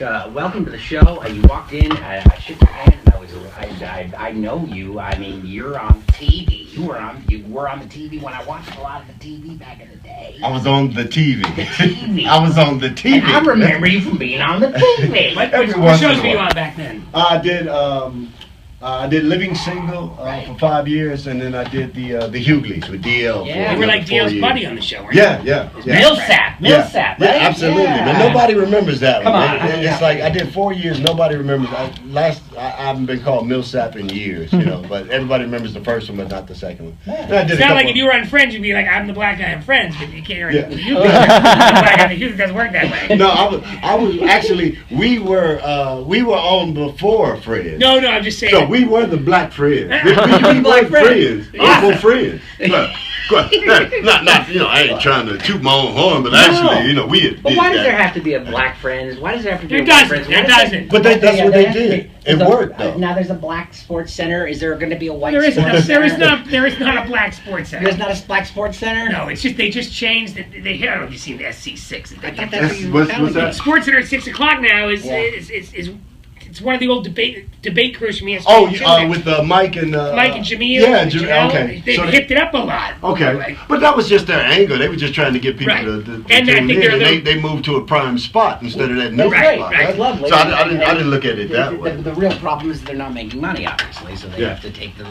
welcome to the show. You walked in, I shook your hand, and I know you. I mean, you're on TV. You were on the TV when I watched a lot of the TV back in the day. I was on the TV. The TV. I was on the TV. And I remember you from being on the TV. What shows were you on back then? I did Living Single for 5 years, and then I did the Hugleys with DL. Yeah. You were like DL's buddy on the show, weren't you? Yeah. Millsap, right? Yeah, absolutely. Yeah. But nobody remembers that Come one. on. It's like I did 4 years. Nobody remembers. I haven't been called Millsap in years, but everybody remembers the first one, but not the second one. It's not like if you were on Friends, you'd be like, I'm the black guy on Friends, but you can't. You the black guy on Hughes. It doesn't work that way. No, I was actually. We were on before Friends. No, I'm just saying. So we were the black friends. We were friends. Awful friends. Not, I ain't trying to toot my own horn, but actually, we. But why does there have to be a black Friends? Why does there have to be There a black Friends? doesn't. But that's what they did. It worked though. Now there's a black sports center. Is there going to be a white There is sports center? there is not a black sports center. There's not a black sports center? No, it's just they just changed it. I don't know if you've seen the SC6. I thought that's what you What's telling me. that? Sports Center at 6 o'clock now is it's one of the old debate crews from ESPN. Oh, with Mike and Jamil. Yeah, Jamel. okay. They hipped it up a lot. Okay, but that was just their angle. They were just trying to get people to And tune I think in. They moved to a prime spot instead of that neutral spot. Right. Lovely. So I didn't look at it that way. The real problem is they're not making money, obviously, so they Yeah. have to take the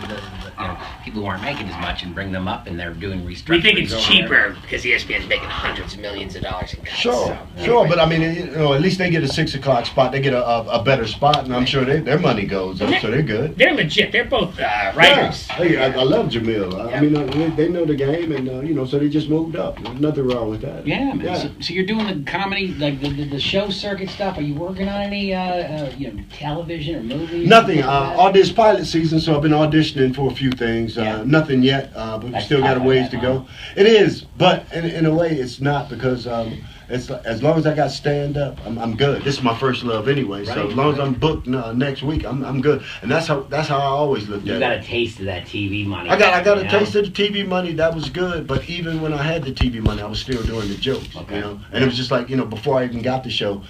people who aren't making as much and bring them up, and they're doing restructuring. We think it's cheaper because ESPN's making hundreds of millions of dollars in cuts. Sure, but I mean, at least they get a 6 o'clock spot. They get a better spot, and I'm sure their money goes up, so they're good. They're legit. They're both writers. Yeah. Hey, I love Jamil. I mean, they know the game, and so they just moved up. Nothing wrong with that. Yeah, man. So you're doing the comedy, like the show circuit stuff. Are you working on any, television or movies? Nothing. All this pilot season, so I've been auditioning for a few things. Nothing yet, but we still got a ways to go. It is, but in a way, it's not because it's as long as I got stand up, I'm good. This is my first love anyway, so as long as I'm booked next week, I'm good. And that's how I always looked at it. You got a taste of that TV money. I got a taste of the TV money. That was good, but even when I had the TV money, I was still doing the jokes. Okay. And it was just like before I even got the show.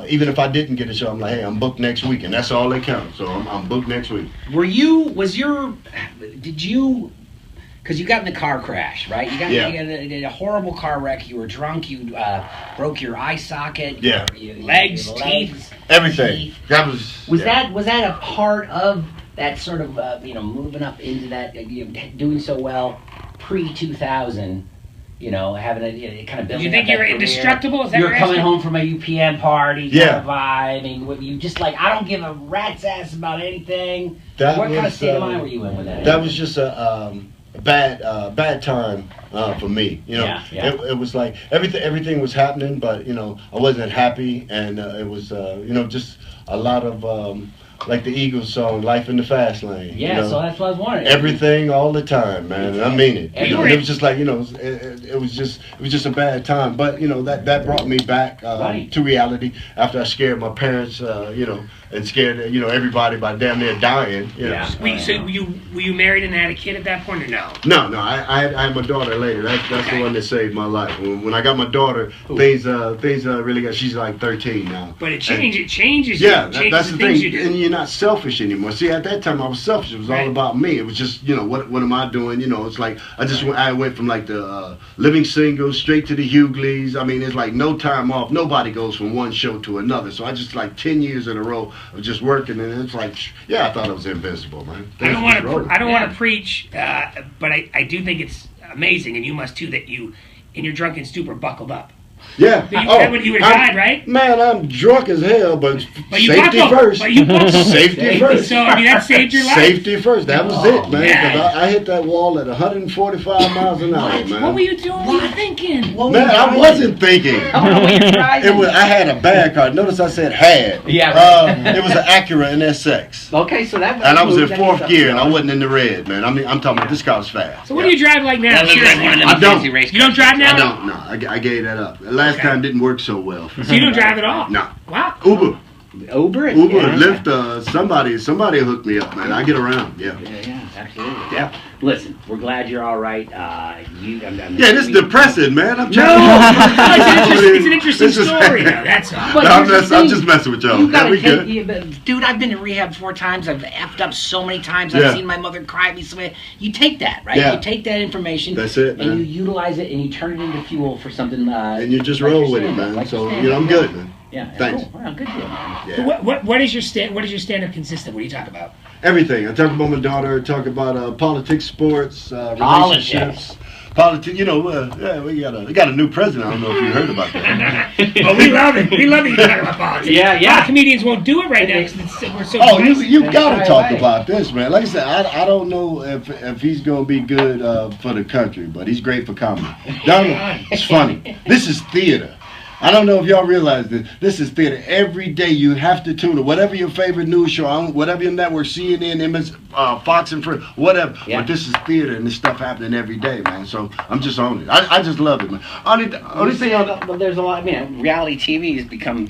Even if I didn't get a show, I'm like, hey, I'm booked next week, and that's all that counts. So I'm booked next week. Because you got in the car crash, right? You got a horrible car wreck. You were drunk. You broke your eye socket. Yeah. Your Legs, teeth. Everything. That was that a part of that sort of moving up into that doing so well pre-2000? Having a kind of building. You think up you're that career. indestructible? Is that You're what coming you're home from a UPM party, Yeah. kind of vibe. I mean, you just like, I don't give a rat's ass about anything. That what kind of was, state of mind were you in with that? That was just a bad time for me. It was like everything was happening, but I wasn't happy, and it was just a lot of like the Eagles song, "Life in the Fast Lane." Yeah, so that's what I was wondering. Everything all the time, man. And I mean it. And It was just like it was just a bad time. But that brought me back to reality after I scared my parents, and scared everybody by damn near dying. Were you married and had a kid at that point, or no? No. I had my daughter later. That's the one that saved my life. When I got my daughter, things really got. She's like 13 now. But it changes. Yeah, you. that's the things thing. You do. And you're not selfish anymore. See, at that time I was selfish. It was all about me. It was just what am I doing? It's like I went from like the Living Single straight to the Hugleys. I mean, it's like no time off. Nobody goes from one show to another. So I just like 10 years in a row of just working, and it's like, I thought I was invincible, man. I don't want to preach, but I do think it's amazing, and you must too, that you in your drunken stupor buckled up. Yeah. That would you would have died, right? Man, I'm drunk as hell, but you safety buckled. first. But you buckled. Safety first. So that saved your life. Safety first. That was it, man. Yeah. 'Cause I hit that wall at 145 miles an hour, man. What were you doing? What were you thinking? Man, I wasn't thinking. I had a bad car. Notice I said had. Yeah. It was an Acura NSX. Okay, so that. And I was in fourth gear, and I wasn't in the red, man. I mean, I'm talking about this car was fast. So what do you drive like now? I don't. You don't drive now? I don't. No, I gave that up. The last time didn't work so well. So you don't drive at all? No. Wow. Uber. Uber it. Uber, Yeah. Lyft, somebody hooked me up, man. I get around, yeah. Yeah, absolutely. Yeah. Listen, we're glad you're all right. This is depressing, man. I'm trying It's an interesting story, though. That's all. But I'm just messing with y'all. You gotta we good? Dude, I've been to rehab 4 times. I've effed up so many times. Yeah. I've seen my mother cry me so many. You take that, right? Yeah. You take that information. That's it, man. And you utilize it and you turn it into fuel for something. And you just like roll your with it, stand-up, man. like So, your you know, I'm stand-up. good, man. Yeah. Thanks. Cool. Wow, good deal, man. Yeah. So what is your stand-up consist of? What do you talk about? Everything. I talk about my daughter. I talk about politics, sports, Politics. relationships. Politics. You know, we got a new president. I don't know if you heard about that. Well, we love it. We love it. You talk about politics. Yeah, A lot of comedians won't do it right now because we're so. Oh, you Let's got to try talk away. about this, man. Like I said, I don't know if he's gonna be good for the country, but he's great for comedy. Donald, it's funny. This is theater. I don't know if y'all realize this. This is theater. Every day you have to tune in. Whatever your favorite news show, whatever your network, CNN, MS, Fox and Friends, whatever. Yeah. But this is theater, and this stuff happening every day, man. So I'm just on it. I just love it, man. Only thing But there's a lot. Reality TV has become,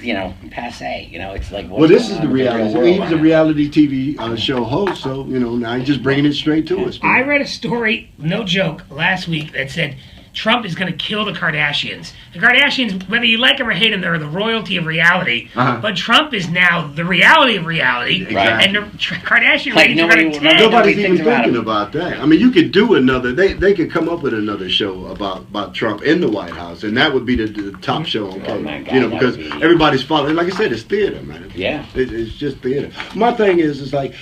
passe. It's like. well, this is the reality. He's a reality TV show host, so now he's just bringing it straight to us. I read a story, no joke, last week that said Trump is going to kill the Kardashians. The Kardashians, whether you like them or hate them, they're the royalty of reality. Uh-huh. But Trump is now the reality of reality. Exactly. And the Kardashian Like ratings are going to tank. Nobody's even thinks about thinking it. about that. I mean, you could do another. They could come up with another show about Trump in the White House, and that would be the top show on cable. my God, that because would be- everybody's following. Like I said, it's theater, man. Yeah. It's just theater. My thing is, it's like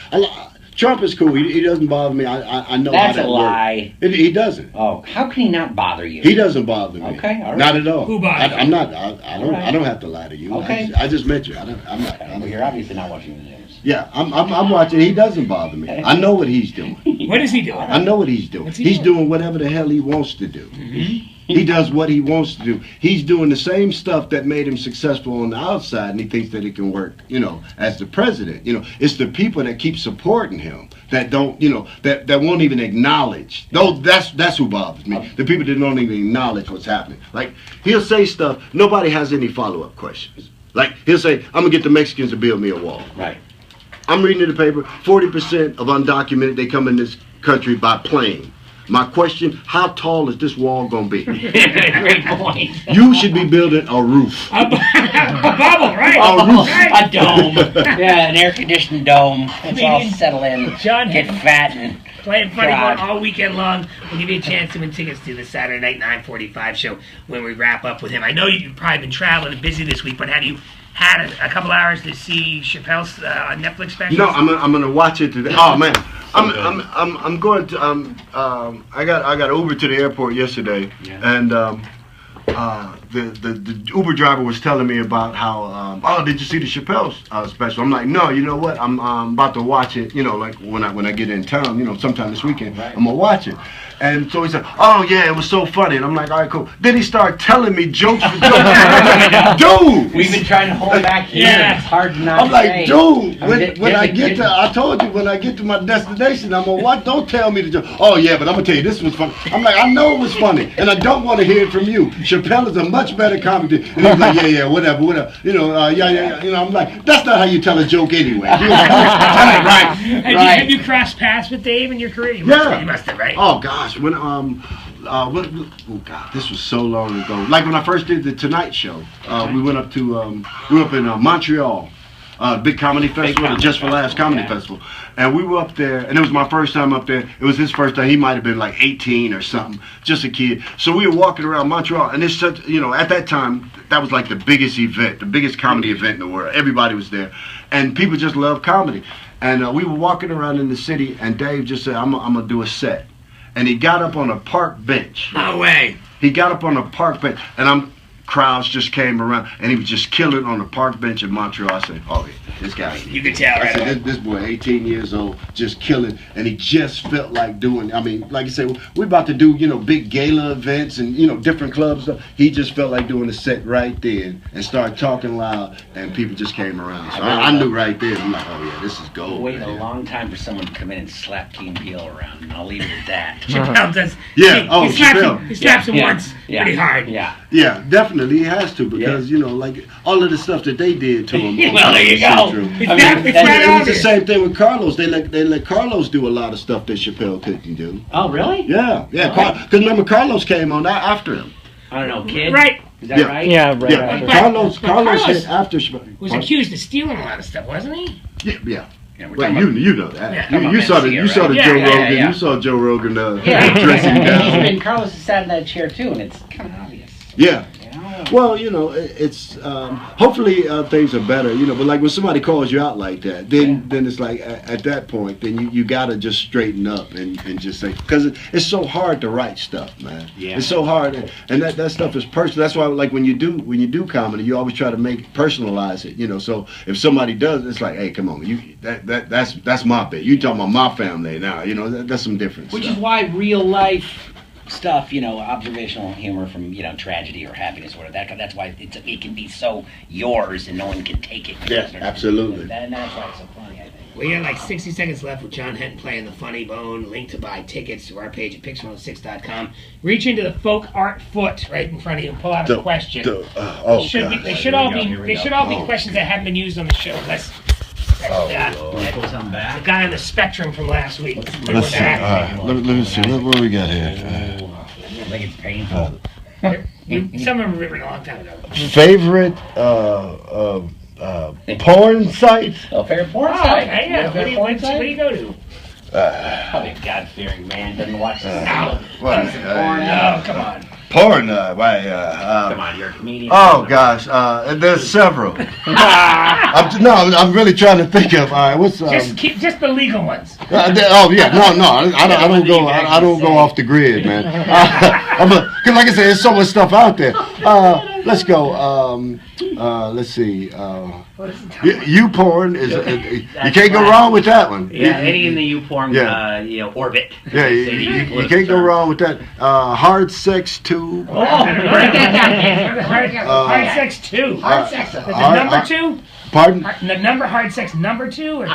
Trump is cool. He doesn't bother me. I know That's how that a lie. works. He doesn't. Oh, how can he not bother you? He doesn't bother me. Okay, all right. Not at all. Who bothers I'm not. I don't. right. I don't have to lie to you. Okay. I just met you. I'm not. Well, you're obviously not watching the news. Yeah, I'm watching. He doesn't bother me. I know what he's doing. What is he doing? I know what he's doing. What's he He's doing? doing whatever the hell he wants to do. He does what he wants to do. He's doing the same stuff that made him successful on the outside, and he thinks that it can work, as the president. It's the people that keep supporting him that don't, that won't even acknowledge. That's who bothers me. The people that don't even acknowledge what's happening. Like, he'll say stuff, nobody has any follow-up questions. Like, he'll say, I'm going to get the Mexicans to build me a wall. Right. I'm reading in the paper, 40% of undocumented, they come in this country by plane. My question, how tall is this wall going to be? Great point. You should be building a roof. A bubble, right? A roof. Right. A dome. Yeah, an air-conditioned dome. Let's all settle in. John Get fat and... Playing Funny Bone God. all weekend long. We'll give you a chance to win tickets to the Saturday night 9:45 show when we wrap up with him. I know you've probably been traveling and busy this week, but have you had a couple hours to see Chappelle's Netflix special? No, I'm gonna watch it today. Oh man, I'm going to I got Uber to the airport yesterday, and the Uber driver was telling me about how did you see the Chappelle special? I'm like, no, you know what? I'm about to watch it. Like when I get in town, sometime this weekend, I'm gonna watch it. And so he said, oh yeah, it was so funny. And I'm like, all right, cool. Then he started telling me jokes for jokes. Dude! We've been trying to hold back here. Yeah. It's hard not I'm to like, say. dude, Get I told you, when I get to my destination, I'm gonna what? Don't tell me the joke. Oh yeah, but I'm gonna tell you, this was funny. I'm like, I know it was funny, and I don't want to hear it from you. Chappelle is a much better comedy. And he's like, yeah, whatever. Yeah. I'm like, that's not how you tell a joke anyway. Right. Have you crossed paths with Dave in your career? You must have, right? Oh gosh, when oh god, this was so long ago. Like when I first did the Tonight Show, we went up in Montreal, big comedy festival, the Just for Laughs comedy festival, and we were up there, and it was my first time up there. It was his first time. He might have been like 18 or something, just a kid. So we were walking around Montreal, and it's such, at that time, that was like the biggest event, the biggest comedy event in the world. Everybody was there, and people just love comedy. And we were walking around in the city, and Dave just said, I'm gonna do a set. And he got up on a park bench. No way. He got up on a park bench, and crowds just came around, and he was just killing on the park bench in Montreal. I said, oh, yeah, this guy. You can tell, I right? said, this boy, 18 years old, just killing, and he just felt like doing, I mean, like I said, we're about to do, big gala events and, different clubs. Stuff. He just felt like doing a set right then and started talking loud, and people just came around. So I knew right there. I'm like, oh, yeah, this is gold. Waited a long time for someone to come in and slap Key and Peele around, and I'll leave it at that. Chappelle does. Yeah, He slaps Chappelle. him, he slaps him once Yeah. pretty hard. Yeah. Yeah, definitely. definitely he has to because you know, like all of the stuff that they did to him. Well, there you go. It was the same thing with Carlos. They let Carlos do a lot of stuff that Chappelle couldn't do. Oh, really? Yeah. Because remember, Carlos came on after him. I don't know, kid. Right. Is that right? Yeah, right. Yeah. Carlos hit after Chappelle. Was accused of stealing a lot of stuff, wasn't he? Yeah. Yeah, Well, you know that. Yeah, you saw the Yeah, Joe yeah, Rogan. yeah. You saw Joe Rogan Yeah. dressing down. And Carlos is sat in that chair too, and it's kind of obvious. Yeah. You know? Well, you know, it's hopefully things are better, you know. But like when somebody calls you out like that, then it's like at that point, then you gotta just straighten up and just say, because it's so hard to write stuff, man. Yeah. It's so hard, and that stuff is personal. That's why, like when you do comedy, you always try to personalize it, you know. So if somebody does, it's like, hey, come on, that's my bit. You talking about my family now, you know. That's some difference. Which is why real life stuff, you know, observational humor from, you know, tragedy or happiness or whatever, that's why it can be so yours and no one can take it. Yeah, absolutely. And that's why it's so funny, I think. We got like 60 seconds left with John Henton playing the Funny Bone. Link to buy tickets to our page at pix106.com. Reach into the folk art foot right in front of you and pull out a question. They should all be questions that haven't been used on the show. The guy on the spectrum from last week. Let's see. Let me see. What do we got here? I think it's painful. Some of them were written a long time ago. Favorite porn sites? Oh, favorite porn Oh, site. okay, yeah. What do you go to? Probably a God-fearing man doesn't watch this. What? No, come on. Porn? Come on, you're a comedian. Oh gosh, there's several. I'm really trying to think of. What's Just the legal ones. I don't go off the grid, man. Cause like I said, there's so much stuff out there. Let's go. Let's see. YouPorn is you can't go wrong with that one. Yeah, any in the YouPorn orbit. Yeah, you can't go wrong with that. Hard Sex 2. Oh, write that down. Hard Sex 2. Hard Sex. The number 2? Pardon? The number Hard Sex number 2 or 2?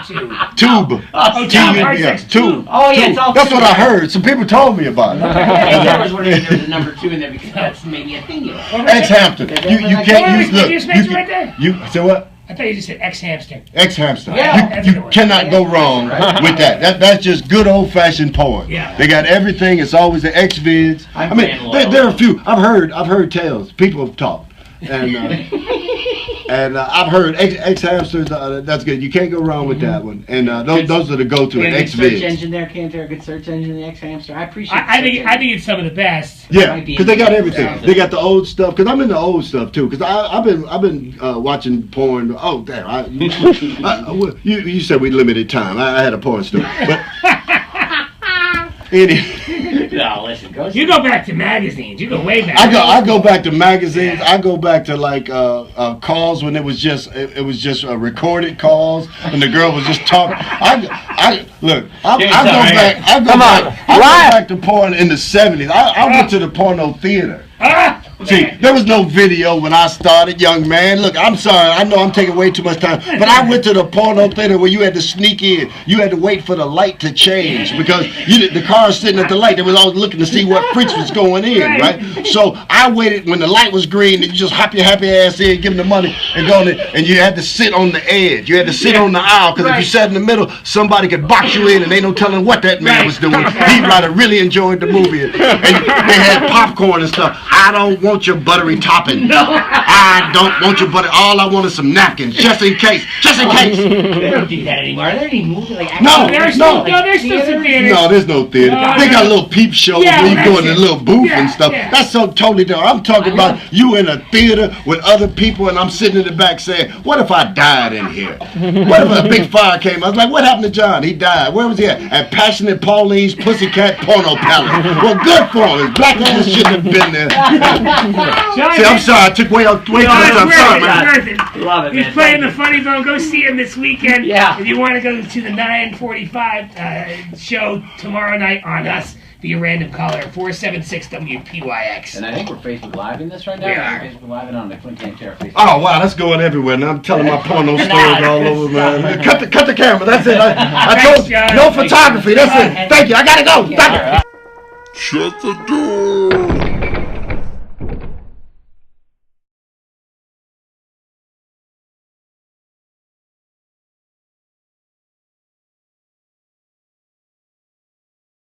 Tube. Oh, Tube. Hard Sex 2. Oh, yeah, it's all That's what I heard. Some people told me about it. I was wondering if there was a number 2 in there because that's maybe a thing. Ex-hamster. You can't use. Look, you just mentioned right there. You say what? I thought you just said ex-hamster. Ex-hamster. Yeah. You cannot go wrong with that. That's just good old-fashioned porn. Yeah. They got everything. It's always the X-vids. I mean, there are a few. I've heard tales. People have talked. And I've heard ex-hamsters. That's good. You can't go wrong with that one. And those are the go-to Search X-vids. engine there, can't there a good search engine in the X-hamster? I appreciate. I think it's some of the best. Yeah, because they got everything. They got the old stuff. Because I'm in the old stuff too. Because I've been watching porn. Oh damn! You said we limited time. I had a porn story, but No, listen. You go back to magazines. You go way back. I go back to magazines. I go back to like calls when it was just recorded calls and the girl was just talking. I go back to porn in the 70s. I went to the porno theater. See, there was no video when I started, young man. Look, I'm sorry. I know I'm taking way too much time. But I went to the porno theater where you had to sneak in. You had to wait for the light to change because the car was sitting at the light. They was always looking to see what freaks was going in, right? So I waited when the light was green and you just hop your happy ass in, give them the money, and go in. And you had to sit on the edge. You had to sit on the aisle because if you sat in the middle, somebody could box you in and ain't no telling what that man was doing. He might have really enjoyed the movie. And they had popcorn and stuff. I don't want your buttery topping. No. I don't want your butter. All I want is some napkins, just in case. Just in case. They don't do that anymore. Are there any movies like No, there's still some theaters. No, there's no theater. They got little peep shows where you go in the little booth and stuff. Yeah. That's so totally different. I'm talking about you in a theater with other people and I'm sitting in the back saying, what if I died in here? What if a big fire came? I was like, what happened to John? He died. Where was he at? At Passionate Pauline's Pussycat Porno Palace. Well, good for him. Black people shouldn't have been there. See, I'm sorry. I took way too much time. I'm sorry, man. Worth it. Love it, He's man. playing the Funny Bone. Go see him this weekend. Yeah. If you want to go to the 9:45 show tomorrow night on us, be a random caller 476-WPYX. And I think we're Facebook Live in this right now. We are. Facebook Live and on the Quinn Can't Tear Facebook. Oh wow, that's going everywhere. Now I'm telling my porno stories all over, man. Cut the camera. That's it. I told you, no photography. That's it. Thank you. I gotta go. Thank you. Shut the door.